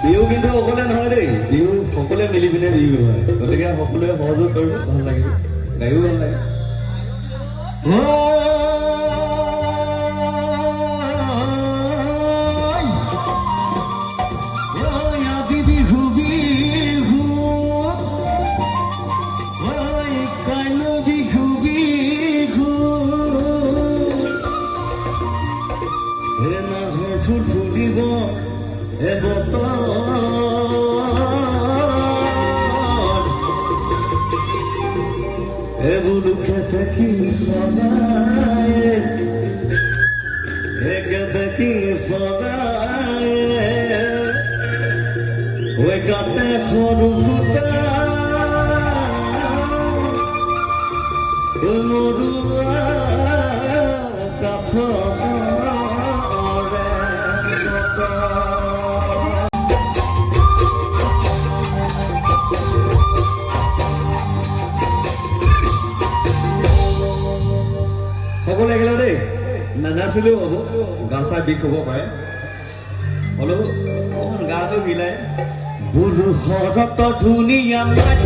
বিহু কিন্তু অকলে নহয় দেই, বিহু সকলোৱে মিলি পিনে বিহু হয়, গতিকে সকলোৱে সহযোগ কৰিব, ভাল লাগিব, গায়ো ভাল লাগে। আজি বিহু বিহু কাইলৈ বিহু বিহু নাহৰ ফুল ফুলিব বুলু খেতে কি সদায় খেতে কি সদায় ওই গাতে সৰু ফুটা মৰুৱা সকলো একেলগে দেই, নানাচিলেও হ'ব, গা চা বিষ হ'ব পাৰে, হ'লেও অকণ গাটো মিলাই বুলু শৰত ধুনীয়া মাছ